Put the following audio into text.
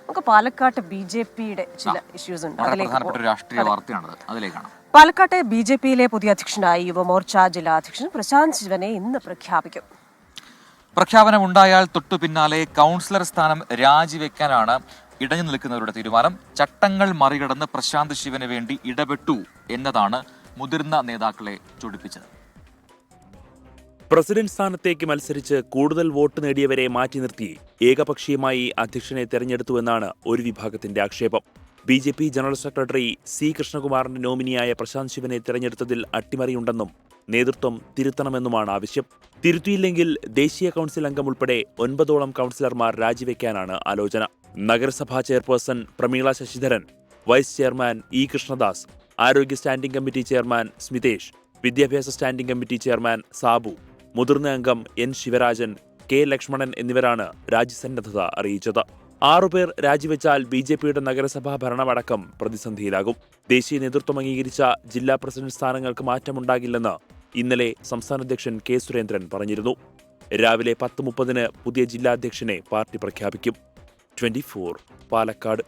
നമുക്ക് പാലക്കാട്ട് BJP-യുടെ ചില ഇഷ്യൂസ് ഉണ്ട്. രാഷ്ട്രീയ വാർത്തയാണ്, അതിലേക്കാണ്. പാലക്കാട്ടെ BJP-യിലെ പുതിയ അധ്യക്ഷനായി യുവമോർച്ച ജില്ലാ അധ്യക്ഷൻ പ്രശാന്ത് ശിവനെ ഇന്ന് പ്രഖ്യാപിക്കും. പ്രഖ്യാപനമുണ്ടായാൽ തൊട്ടു പിന്നാലെ കൗൺസിലർ സ്ഥാനം രാജിവെക്കാനാണ് ഇടഞ്ഞു നിൽക്കുന്നവരുടെ തീരുമാനം. ചട്ടങ്ങൾ മറികടന്ന് പ്രശാന്ത് ശിവന് വേണ്ടി ഇടപെട്ടു എന്നതാണ് മുതിർന്ന നേതാക്കളെ ചൊടിപ്പിച്ചത്. പ്രസിഡന്റ് സ്ഥാനത്തേക്ക് മത്സരിച്ച് കൂടുതൽ വോട്ട് നേടിയവരെ മാറ്റി നിർത്തി ഏകപക്ഷീയമായി അധ്യക്ഷനെ തെരഞ്ഞെടുത്തുവെന്നാണ് ഒരു വിഭാഗത്തിന്റെ ആക്ഷേപം. BJP general secretary C. കൃഷ്ണകുമാറിന്റെ നോമിനിയായ പ്രശാന്ത് ശിവനെ തെരഞ്ഞെടുത്തതിൽ അട്ടിമറിയുണ്ടെന്നും നേതൃത്വം തിരുത്തണമെന്നുമാണ് ആവശ്യം. തിരുത്തിയില്ലെങ്കിൽ ദേശീയ കൗൺസിൽ അംഗം ഉൾപ്പെടെ 9ഓളം കൗൺസിലർമാർ രാജിവെക്കാനാണ് ആലോചന. നഗരസഭാ chairperson Prameela Sasidharan, vice chairman E. Krishnadas, ആരോഗ്യ സ്റ്റാൻഡിംഗ് കമ്മിറ്റി ചെയർമാൻ സ്മിതേഷ്, വിദ്യാഭ്യാസ സ്റ്റാൻഡിംഗ് കമ്മിറ്റി ചെയർമാൻ സാബു, മുതിർന്ന അംഗം N. ശിവരാജൻ, K. ലക്ഷ്മണൻ എന്നിവരാണ് രാജിസന്നദ്ധത അറിയിച്ചത്. 6 പേർ രാജിവെച്ചാൽ BJP-യുടെ നഗരസഭാ ഭരണമടക്കം പ്രതിസന്ധിയിലാകും. ദേശീയ നേതൃത്വം അംഗീകരിച്ച ജില്ലാ പ്രസിഡന്റ് സ്ഥാനങ്ങൾക്ക് മാറ്റമുണ്ടാകില്ലെന്ന് ഇന്നലെ സംസ്ഥാന അധ്യക്ഷൻ K. സുരേന്ദ്രൻ പറഞ്ഞിരുന്നു. രാവിലെ 10:30 പുതിയ ജില്ലാ അധ്യക്ഷനെ പാർട്ടി പ്രഖ്യാപിക്കും. 24 പാലക്കാട്.